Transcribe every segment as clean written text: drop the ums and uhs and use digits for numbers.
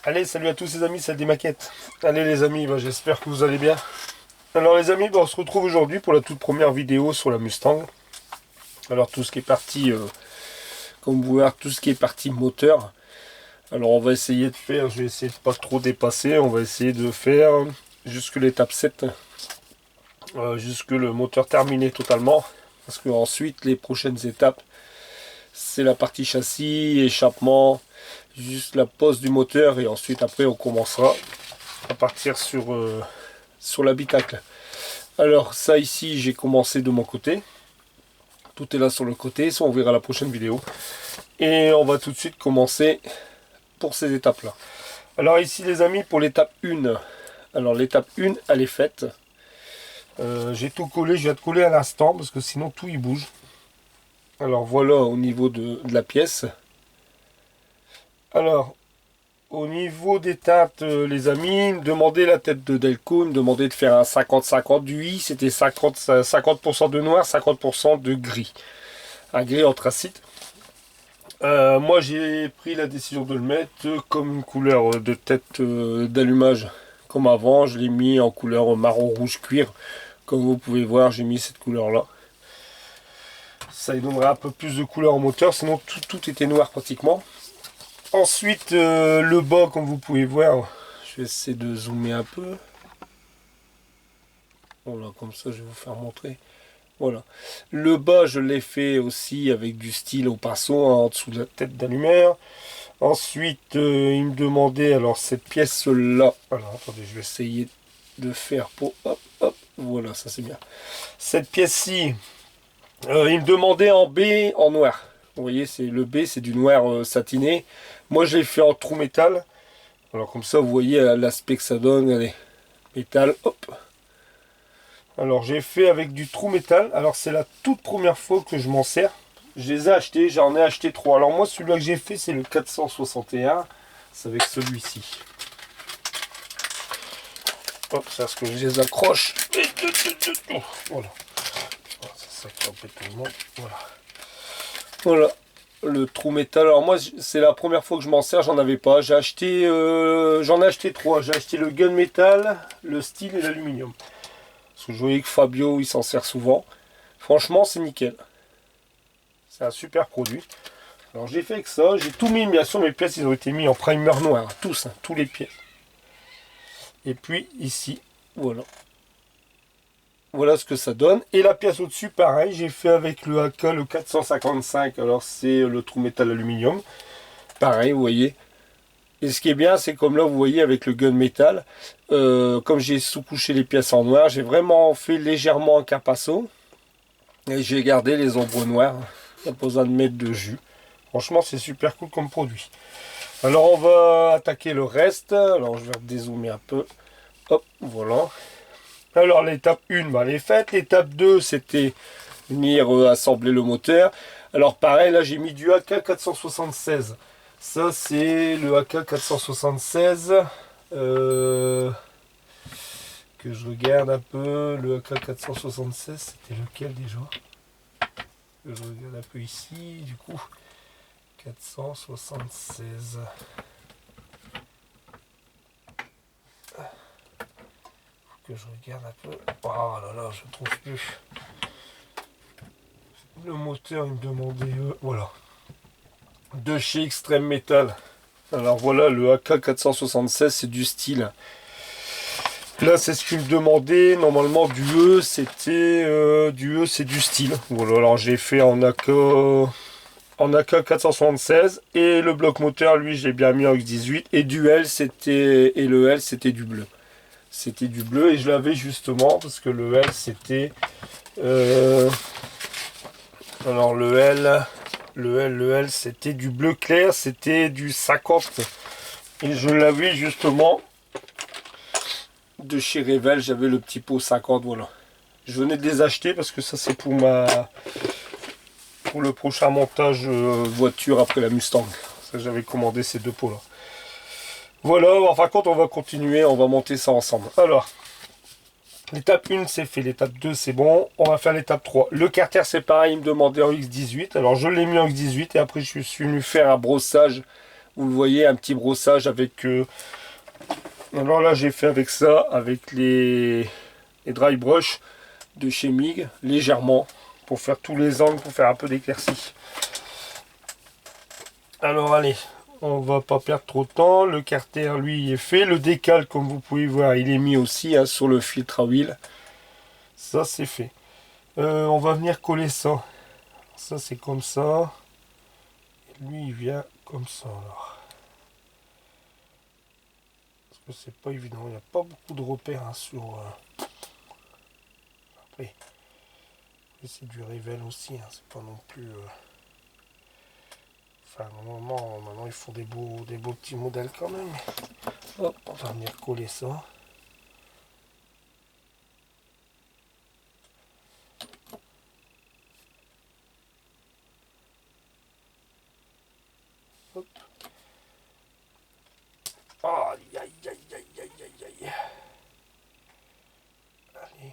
Allez, salut à tous les amis, c'est des maquettes. Allez les amis, j'espère que vous allez bien. Alors les amis, on se retrouve aujourd'hui pour la toute première vidéo sur la Mustang. Alors tout ce qui est parti, comme vous pouvez voir, tout ce qui est parti moteur. Alors on va essayer de faire, je vais essayer de pas trop dépasser, on va essayer de faire jusque l'étape 7. Jusque le moteur terminé totalement. Parce que ensuite les prochaines étapes, c'est la partie châssis, échappement, juste la pose du moteur, et ensuite après on commencera à partir sur l'habitacle. Alors ça ici j'ai commencé de mon côté, tout est là sur le côté, ça on verra la prochaine vidéo, et on va tout de suite commencer pour ces étapes là. Alors ici les amis, pour l'étape 1, alors l'étape 1 elle est faite. J'ai tout collé, je viens de coller à l'instant parce que sinon tout il bouge. Alors voilà au niveau de la pièce. Alors au niveau des teintes, les amis, ils me demandaient la tête de Delco, ils me demandaient de faire un 50-50 du i, c'était 50% de noir, 50% de gris. Un gris anthracite. Moi j'ai pris la décision de le mettre comme une couleur de tête d'allumage comme avant. Je l'ai mis en couleur marron rouge cuir. Comme vous pouvez voir, j'ai mis cette couleur là. Ça lui donnera un peu plus de couleur au moteur, sinon tout était noir pratiquement. Ensuite le bas, comme vous pouvez voir, je vais essayer de zoomer un peu. Voilà, comme ça je vais vous faire montrer. Voilà, le bas je l'ai fait aussi avec du style au pinceau en dessous de la tête d'allumeur. Ensuite il me demandait alors cette pièce là, alors attendez, je vais essayer de faire pour hop hop, voilà, ça c'est bien. Cette pièce-ci, il me demandait en B en noir. Vous voyez, c'est le B, c'est du noir satiné. Moi je l'ai fait en trou métal. Alors comme ça vous voyez l'aspect que ça donne. Allez, métal, hop. Alors j'ai fait avec du trou métal. Alors c'est la toute première fois que je m'en sers. Je les ai achetés, j'en ai acheté 3. Alors moi celui-là que j'ai fait c'est le 461. C'est avec celui-ci. Hop, c'est à ce que je les accroche. Voilà. C'est ça qui embête tout le monde. Voilà. Voilà. Le trou métal. Alors moi c'est la première fois que je m'en sers, j'en avais pas. J'ai acheté, j'en ai acheté 3. J'ai acheté le gun métal, le steel et l'aluminium. Parce que je voyais que Fabio il s'en sert souvent. Franchement c'est nickel. C'est un super produit. Alors j'ai fait avec ça. J'ai tout mis, bien sûr mes pièces ils ont été mis en primer noir. Tous, hein, tous les pièces. Et puis ici, voilà. Voilà ce que ça donne. Et la pièce au-dessus, pareil, j'ai fait avec le AK, le 455. Alors c'est le trou métal aluminium. Pareil, vous voyez. Et ce qui est bien, c'est comme là, vous voyez, avec le gun métal, comme j'ai sous-couché les pièces en noir, j'ai vraiment fait légèrement un capasso. Et j'ai gardé les ombres noires. Il n'y a pas besoin de mettre de jus. Franchement, c'est super cool comme produit. Alors, on va attaquer le reste. Alors, je vais dézoomer un peu. Hop, voilà. Alors, l'étape 1, elle est faite. L'étape 2, c'était venir assembler le moteur. Alors, pareil, là, j'ai mis du AK 476. Ça, c'est le AK 476. Que je regarde un peu. Le AK 476, c'était lequel déjà? Je regarde un peu ici. Du coup, 476. Que je regarde un peu. Oh là là, je ne trouve plus. Le moteur, il me demandait. Voilà. De chez Extreme Metal. Alors voilà, le AK 476, c'est du style. Là, c'est ce qu'il me demandait. Normalement, du E, c'était. Du E, c'est du style. Voilà, alors j'ai fait en AK. En AK 476. Et le bloc moteur, lui, j'ai bien mis en X18. Et du L, c'était. Et le L, c'était du bleu. C'était du bleu et je l'avais justement parce que le L c'était alors le L c'était du bleu clair, c'était du 50 et je l'avais justement de chez Revel. J'avais le petit pot 50. Voilà, je venais de les acheter parce que ça c'est pour le prochain montage voiture après la Mustang. Ça, j'avais commandé ces deux pots là. Voilà, enfin contre on va continuer, on va monter ça ensemble. Alors, l'étape 1 c'est fait, l'étape 2 c'est bon, on va faire l'étape 3. Le carter c'est pareil, il me demandait en X18, alors je l'ai mis en X18 et après je suis venu faire un brossage Vous le voyez, un petit brossage avec... Alors là, j'ai fait avec ça, avec les dry brush de chez MIG, légèrement, pour faire tous les angles, pour faire un peu d'éclaircie. Alors allez, on va pas perdre trop de temps. Le carter, lui, est fait. Le décal, comme vous pouvez voir, il est mis aussi hein, sur le filtre à huile. Ça, c'est fait. On va venir coller ça. Ça, c'est comme ça. Et lui, il vient comme ça. Alors. Parce que c'est pas évident. Il n'y a pas beaucoup de repères hein, sur... Après, c'est du Revell aussi. Hein, c'est pas non plus... Enfin, normalement, maintenant, ils font des beaux petits modèles quand même. Hop, on va venir coller ça. Hop. Aïe, aïe, aïe, aïe, aïe, aïe, aïe. Allez.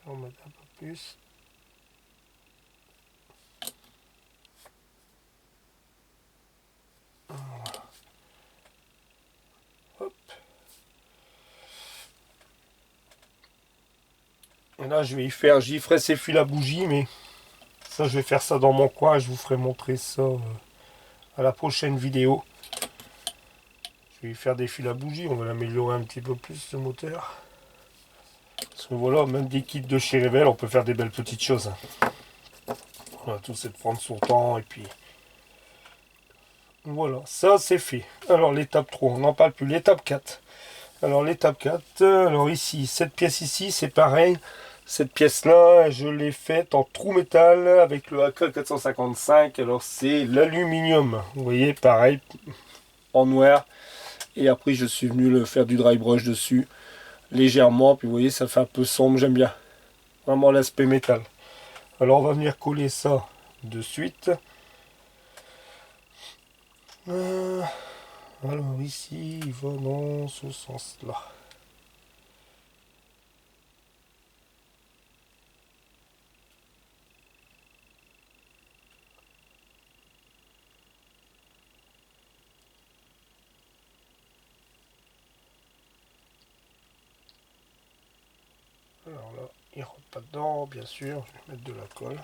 On va mettre un peu plus. Hop. Et là, j'y ferai ces fils à bougie, mais ça, je vais faire ça dans mon coin. Je vous ferai montrer ça à la prochaine vidéo. Je vais y faire des fils à bougie. On va l'améliorer un petit peu plus, ce moteur. Parce que voilà, même des kits de chez Revell, on peut faire des belles petites choses. Voilà, tout c'est de prendre son temps et puis... Voilà, ça c'est fait. Alors l'étape 3, on n'en parle plus. L'étape 4. Alors l'étape 4, alors ici, cette pièce ici, c'est pareil. Cette pièce-là, je l'ai faite en trou métal avec le AK 455. Alors c'est l'aluminium. Vous voyez, pareil, en noir. Et après, je suis venu le faire du dry brush dessus, légèrement. Puis vous voyez, ça fait un peu sombre, j'aime bien. Vraiment l'aspect métal. Alors on va venir coller ça de suite. Alors ici, il va dans ce sens-là. Alors là, il rentre pas dedans, bien sûr. Je vais mettre de la colle.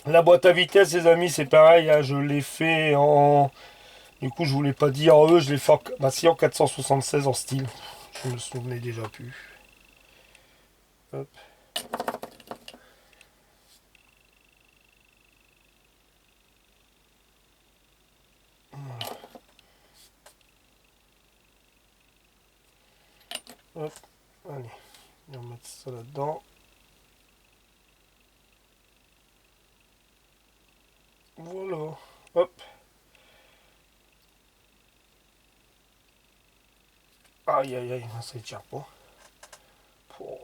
La boîte à vitesse, les amis, c'est pareil. Hein, je l'ai fait en... Du coup, je vous l'ai pas dit en E, je l'ai fait en... Bah, si, en 476 en style. Je me souvenais déjà plus. Hop. Voilà. Hop. Allez, on va mettre ça là-dedans. Voilà. Hop. Aïe, aïe, aïe, ça ne tient pas. Oh,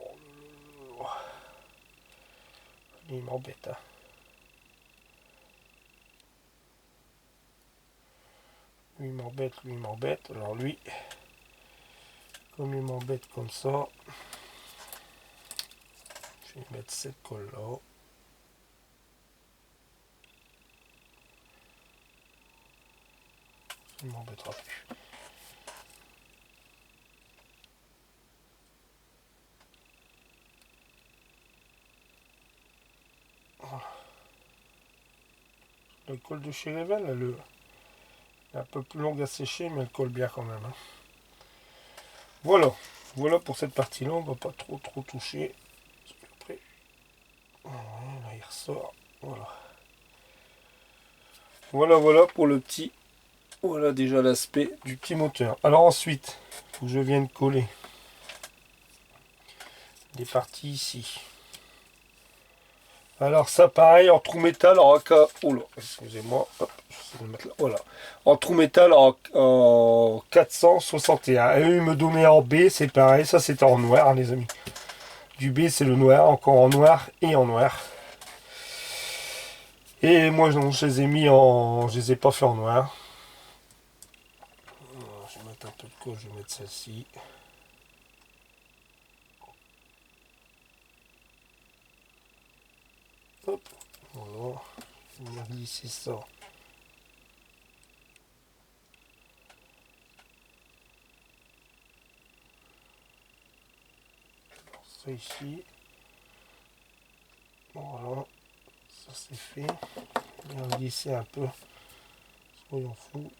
il m'embête. Hein. Lui m'embête, lui m'embête. Alors lui, comme il m'embête comme ça, je vais mettre cette colle là. Il ne m'embêtera plus. Voilà. La colle de chez Revell, elle est un peu plus longue à sécher, mais elle colle bien quand même. Hein. Voilà. Voilà pour cette partie-là. On ne va pas trop toucher. Parce qu'après, voilà, là, il ressort. Voilà. Voilà pour le petit. Voilà déjà l'aspect du petit moteur. Alors ensuite, il faut que je vienne coller des parties ici. Alors ça pareil en trou métal en AK. Oh là, excusez-moi. Voilà. En trou métal en 461. Et eux ils me donnaient en B, c'est pareil. Ça c'était en noir hein, les amis. Du B c'est le noir, encore en noir et en noir. Et moi je les ai mis en. Je les ai pas fait en noir. Je vais mettre un peu de colle, je vais mettre celle-ci. Hop, voilà. Je vais venir glisser ça. Ça ici. Voilà. Ça c'est fait. On va glisser un peu. Soyons fous.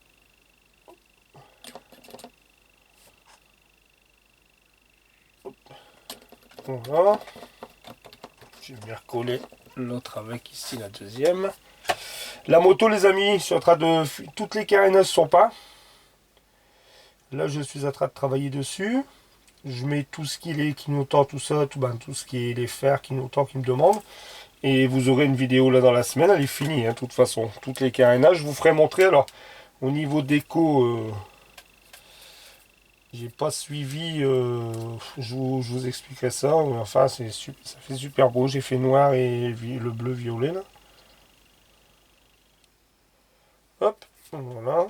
Hop. Voilà. Je vais bien recoller l'autre avec ici la deuxième. La moto les amis, je suis en train de... Toutes les caréneuses sont pas. Là je suis en train de travailler dessus. Je mets tout ce qui est clignotant, tout ça, tout ce qui est les fers clignotants qui me demandent. Et vous aurez une vidéo là dans la semaine, elle est finie, hein, de toute façon. Toutes les carénages, je vous ferai montrer. Alors, au niveau déco, j'ai pas suivi, je vous expliquerai ça. Enfin, ça fait super beau. J'ai fait noir et le bleu violet là. Hop, voilà.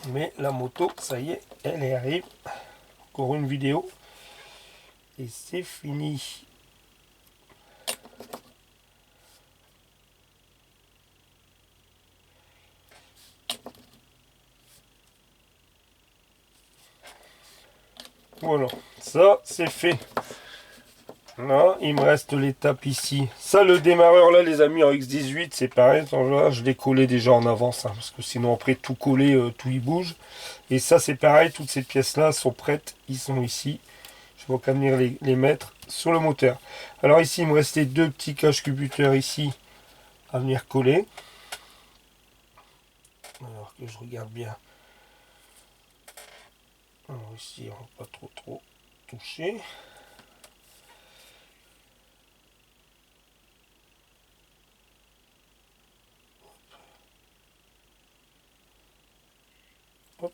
Mais la moto, ça y est, elle arrive. Encore une vidéo. Et c'est fini. Voilà, ça c'est fait. Là, il me reste l'étape ici. Ça, le démarreur là, les amis, en X18, c'est pareil. Là, je l'ai collé déjà en avance, hein, parce que sinon après tout coller, tout y bouge. Et ça, c'est pareil. Toutes ces pièces-là sont prêtes. Ils sont ici. Je vais qu'à venir les mettre sur le moteur. Alors ici, il me restait deux petits cache-cubuteurs ici à venir coller. Alors que je regarde bien. Alors ici, on va pas trop toucher. Hop.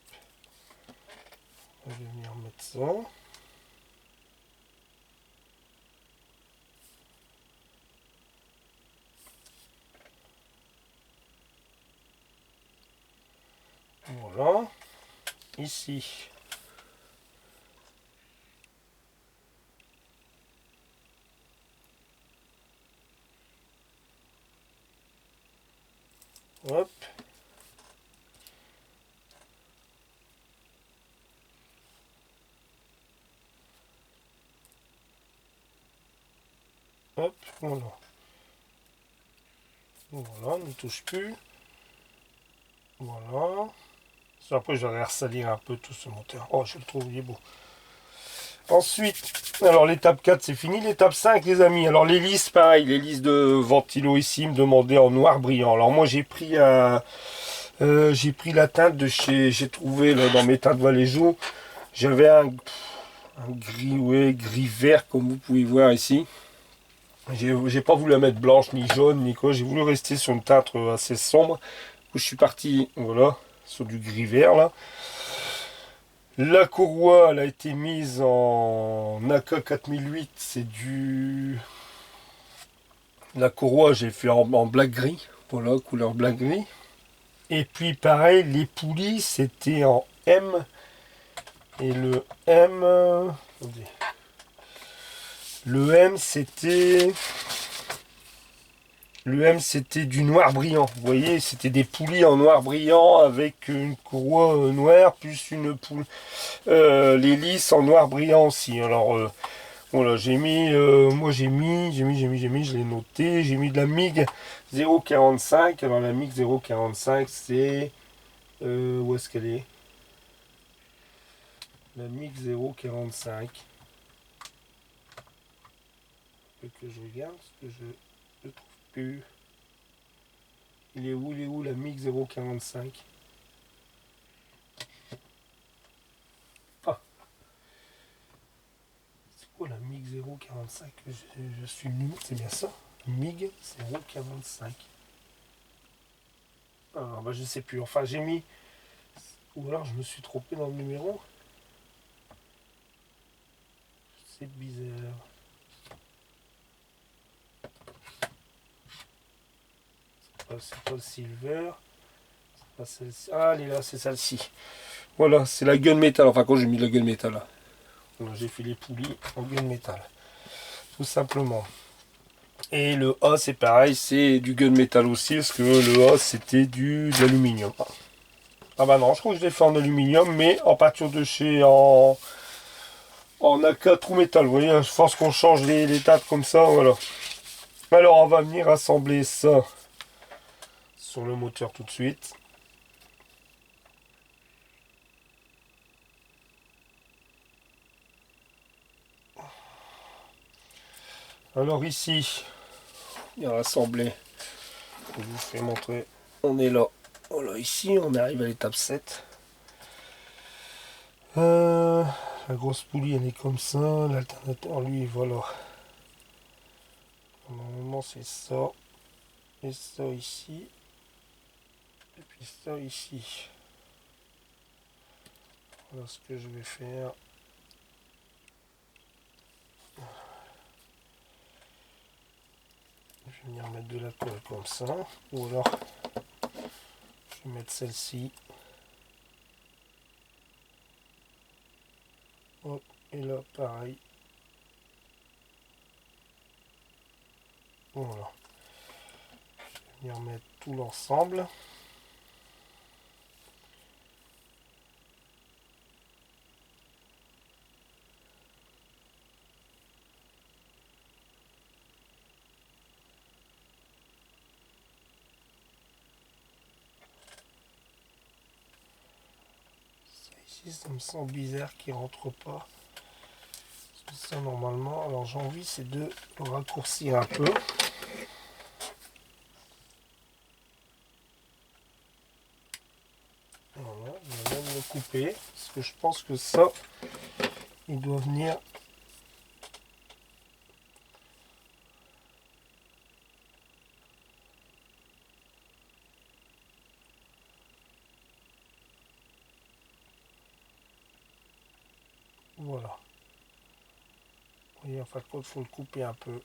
Je vais venir mettre ça. Voilà. Ici. Hop. Hop, voilà. Voilà, ne touche plus. Voilà. Après, j'aurais ressalir un peu tout ce moteur. Oh, je le trouve, il est beau. Ensuite, alors l'étape 4, c'est fini. L'étape 5, les amis. Alors, l'hélice, pareil. L'hélice de ventilo ici me demandait en noir brillant. Alors, moi, j'ai pris la teinte de chez... J'ai trouvé là, dans mes teintes Vallejo. J'avais un gris, ouais, gris vert, comme vous pouvez voir ici. J'ai pas voulu la mettre blanche, ni jaune, ni quoi. J'ai voulu rester sur une teinte assez sombre. Je suis parti, voilà, sur du gris vert là. La courroie, elle a été mise en AK 4008. C'est du... La courroie, j'ai fait en black gris. Voilà, couleur black gris. Et puis pareil, les poulies, c'était en M. Et le M... attendez. Le M, c'était... Le M, c'était du noir brillant. Vous voyez, c'était des poulies en noir brillant avec une courroie noire, plus une poule. L'hélice en noir brillant aussi. Alors, voilà, j'ai mis, moi j'ai mis, je l'ai noté. J'ai mis de la MiG 045. Alors, la MiG 045, c'est... où est-ce qu'elle est? La MiG 045. Que je regarde, parce que je ne trouve plus. Il est où la MiG 045? Ah, c'est quoi la MiG 045? Je suis nul, c'est bien ça? MiG 045. Ah, bah je sais plus. Enfin, j'ai mis. Ou alors je me suis trompé dans le numéro. C'est bizarre. c'est pas le silver. C'est pas celle-ci. Ah, elle est là, c'est celle-ci. Voilà, c'est la gunmetal. Enfin, quand j'ai mis la gunmetal là. Voilà, j'ai fait les poulies en gunmetal. Tout simplement. Et le A, c'est pareil, c'est du gunmetal aussi, parce que le A, c'était de l'aluminium. Ah bah non, je crois que je l'ai fait en aluminium, mais en peinture de chez en A4 ou métal. Vous voyez, je pense qu'on change les dates comme ça, voilà. Alors, on va venir assembler ça sur le moteur tout de suite. Alors ici, il va assembler. Je vous fais montrer. On est là. Voilà, ici, on arrive à l'étape 7. La grosse poulie, elle est comme ça. L'alternateur, lui, voilà. Normalement, c'est ça. Et ça ici. Et puis ça ici. Voilà ce que je vais faire. Je vais venir mettre de la colle comme ça. Ou alors, je vais mettre celle-ci. Hop, et là, pareil. Voilà. Je vais venir mettre tout l'ensemble. Ça, ici, ça me semble bizarre qu'il rentre pas. Parce que ça, normalement, alors j'ai envie, c'est de le raccourcir un peu. Voilà, je vais même le couper. Parce que je pense que ça, il doit venir. Voilà. Vous voyez, en fin de compte, il faut le couper un peu.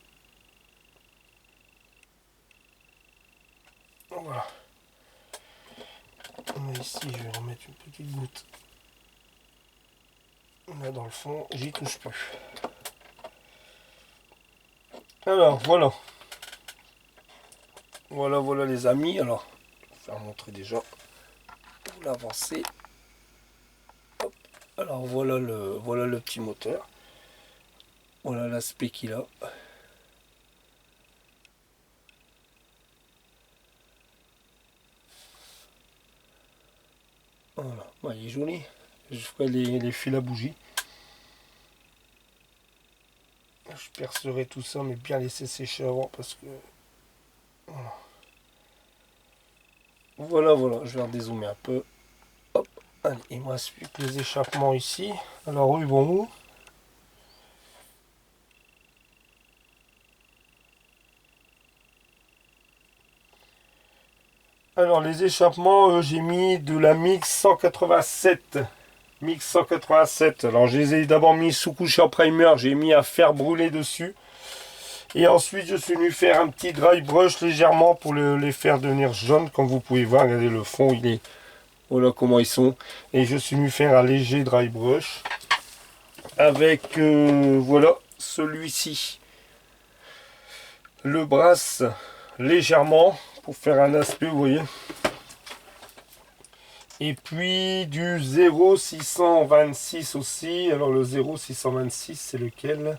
Voilà. Mais ici, je vais remettre une petite goutte. Là, dans le fond, j'y touche plus. Alors, voilà. Voilà, voilà les amis. Alors, je vais vous faire montrer déjà. Pour l'avancer. Alors, voilà le petit moteur. Voilà l'aspect qu'il a. Voilà, ouais, il est joli. Je ferai les fils à bougie. Je percerai tout ça, mais bien laisser sécher avant parce que. Voilà, voilà, voilà. Je vais redézoomer un peu. Hop, allez, il me reste plus que les échappements ici. Alors, eux, ils vont où? Alors, les échappements, j'ai mis de la Mix 187. Mix 187. Alors, je les ai d'abord mis sous couche en primer. J'ai mis à fer brûler dessus. Et ensuite, je suis venu faire un petit dry brush légèrement pour les faire devenir jaunes. Comme vous pouvez voir, regardez le fond, il est. Voilà comment ils sont. Et je suis venu faire un léger dry brush. Avec, voilà, celui-ci. Le brasse légèrement pour faire un aspect, vous voyez. Et puis du 0,626 aussi. Alors le 0,626 c'est lequel?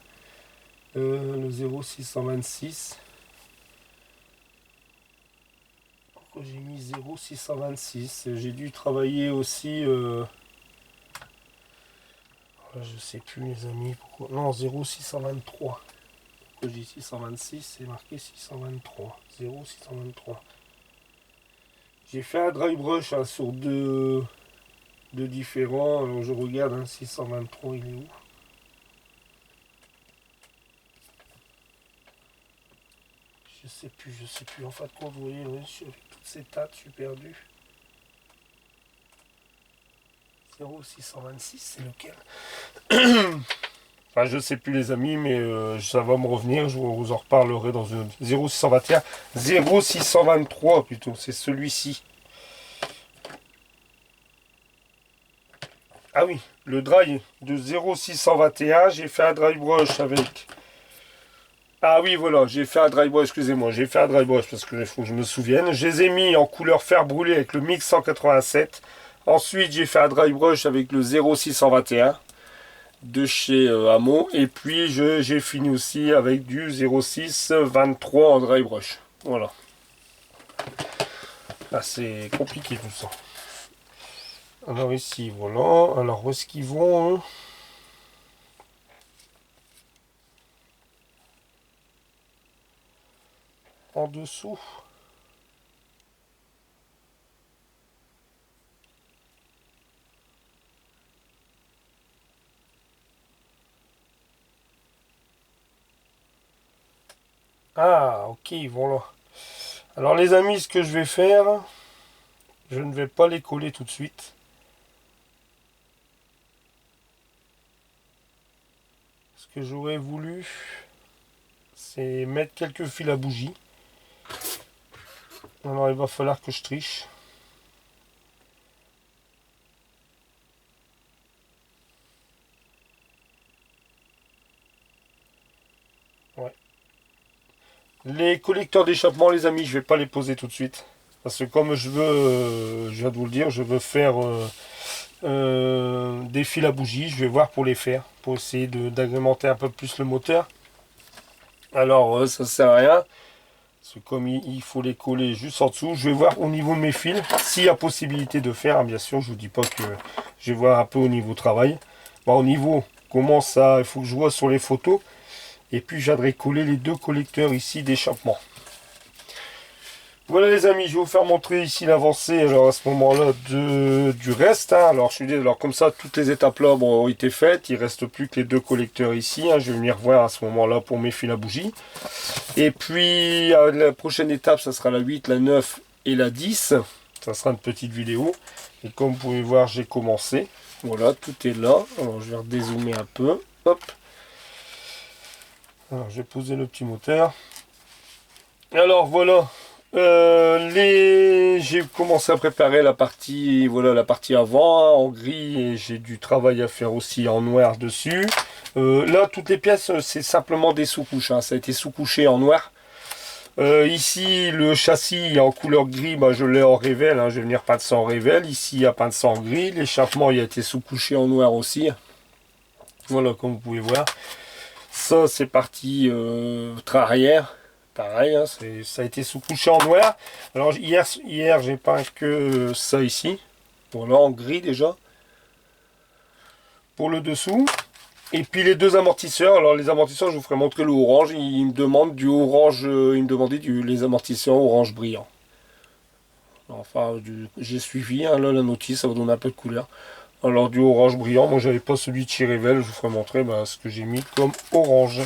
Le 0,626. Pourquoi j'ai mis 0,626? J'ai dû travailler aussi. Je sais plus les amis. Pourquoi? Non, 0,623. Pourquoi j'ai 626? C'est marqué 623. 0,623. J'ai fait un dry brush hein, sur deux différents. Alors je regarde, hein, 623, il est où? Je sais plus, je sais plus. En fin de compte, vous voyez, avec toutes ces dates, je suis perdu. 0,626, c'est lequel? Enfin, je sais plus les amis, mais ça va me revenir. Je vous en reparlerai dans une 0621. 0623 plutôt, c'est celui-ci. Ah oui, le dry de 0621, j'ai fait un dry brush avec... Ah oui, voilà, j'ai fait un dry brush, excusez-moi, j'ai fait un dry brush parce que faut que je me souvienne. Je les ai mis en couleur fer brûlé avec le mix 187. Ensuite, j'ai fait un dry brush avec le 0621 de chez Amo. Et puis, j'ai fini aussi avec du 0623 en dry brush. Voilà. Là, c'est compliqué tout ça. Alors ici, voilà. Alors, où est-ce qu'ils vont hein en dessous? Ah, ok, ils vont là. Alors les amis, ce que je vais faire, je ne vais pas les coller tout de suite. Ce que j'aurais voulu, c'est mettre quelques fils à bougie. Alors il va falloir que je triche. Ouais. Les collecteurs d'échappement, les amis, je vais pas les poser tout de suite. Parce que comme je veux, je viens de vous le dire, je veux faire des fils à bougie. Je vais voir pour les faire, pour essayer d'agrémenter un peu plus le moteur. Alors ça sert à rien. Parce que comme il faut les coller juste en dessous, je vais voir au niveau de mes fils, s'il y a possibilité de faire. Bien sûr, je vous dis pas que je vais voir un peu au niveau travail. Bon, au niveau, comment ça, il faut que je vois sur les photos. Et puis j'aimerais coller les deux collecteurs ici d'échappement. Voilà les amis, je vais vous faire montrer ici l'avancée alors à ce moment-là du reste. Hein. Alors je suis désolé, alors comme ça toutes les étapes là ont été faites. Il ne reste plus que les deux collecteurs ici. Hein. Je vais venir voir à ce moment-là pour mes fils à bougie. Et puis la prochaine étape, ça sera la 8, la 9 et la 10. Ça sera une petite vidéo. Et comme vous pouvez voir, j'ai commencé. Voilà, tout est là. Alors je vais redézoomer un peu. Hop. Alors je vais poser le petit moteur. Alors voilà. J'ai commencé à préparer la partie, voilà, la partie avant hein, en gris et j'ai du travail à faire aussi en noir dessus. Là, toutes les pièces, c'est simplement des sous-couches. Hein, ça a été sous-couché en noir. Ici, le châssis en couleur gris, bah, je l'ai en révèle. Hein, je vais venir peindre ça en révèle. Ici, il y a peint ça en gris. L'échappement, il a été sous-couché en noir aussi. Voilà, comme vous pouvez voir. Ça, c'est parti train arrière. Pareil, hein, ça a été sous-couché en noir. Alors hier j'ai peint que ça ici. Voilà, en gris déjà. Pour le dessous. Et puis les deux amortisseurs. Alors les amortisseurs, je vous ferai montrer le orange. Il me demande du orange. Il me demandait les amortisseurs orange brillant. Enfin, j'ai suivi. Hein, là, la notice, ça va donner un peu de couleur. Alors du orange brillant. Moi, j'avais pas celui de chez Revel. Je vous ferai montrer ce que j'ai mis comme orange.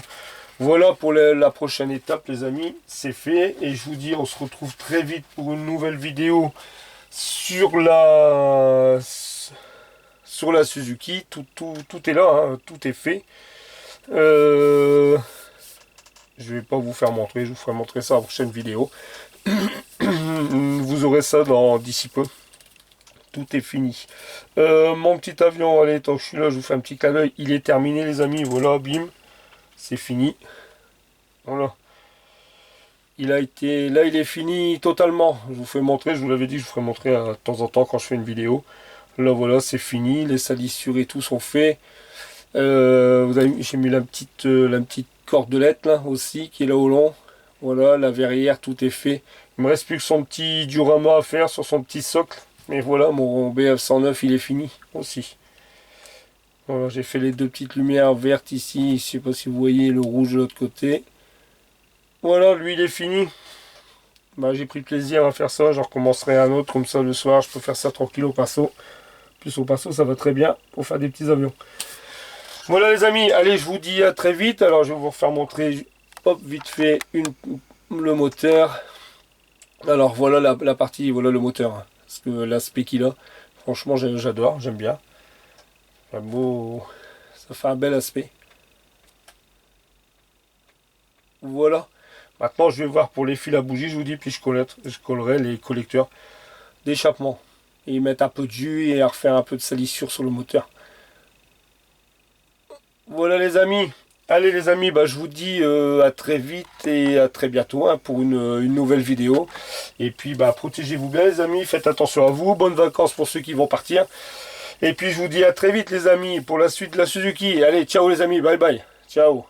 Voilà pour la prochaine étape les amis, c'est fait et je vous dis on se retrouve très vite pour une nouvelle vidéo sur la Suzuki, tout est là, hein, tout est fait. Je vais pas vous faire montrer, je vous ferai montrer ça à la prochaine vidéo. Vous aurez ça d'ici peu. Tout est fini. Mon petit avion, allez, tant que je suis là, je vous fais un petit clin d'œil. Il est terminé les amis, voilà, bim. C'est fini. Voilà. Il a été... Là, il est fini totalement. Je vous fais montrer, je vous l'avais dit, je vous ferai montrer de temps en temps quand je fais une vidéo. Là, voilà, c'est fini. Les salissures et tout sont faits. J'ai mis la petite cordelette là aussi qui est là au long. Voilà, la verrière, tout est fait. Il me reste plus que son petit diorama à faire sur son petit socle. Mais voilà, mon BF109, il est fini aussi. Voilà, j'ai fait les deux petites lumières vertes ici. Je ne sais pas si vous voyez le rouge de l'autre côté. Voilà, lui il est fini. J'ai pris plaisir à faire ça. J'en recommencerai un autre comme ça le soir. Je peux faire ça tranquille au pinceau. Plus au pinceau, ça va très bien pour faire des petits avions. Voilà les amis, allez, je vous dis à très vite. Alors je vais vous refaire montrer, hop, vite fait, le moteur. Alors voilà la partie, voilà le moteur. Hein, parce que l'aspect qu'il a, franchement j'adore, j'aime bien. Un beau, ça fait un bel aspect. Voilà. Maintenant, je vais voir pour les fils à bougie, je vous dis, puis je collerai les collecteurs d'échappement. Et mettre un peu de jus et refaire un peu de salissure sur le moteur. Voilà les amis. Allez les amis, bah, je vous dis à très vite et à très bientôt hein, pour une nouvelle vidéo. Et puis bah, protégez-vous bien les amis, faites attention à vous. Bonnes vacances pour ceux qui vont partir. Et puis je vous dis à très vite les amis pour la suite de la Suzuki. Allez, ciao les amis, bye bye. Ciao.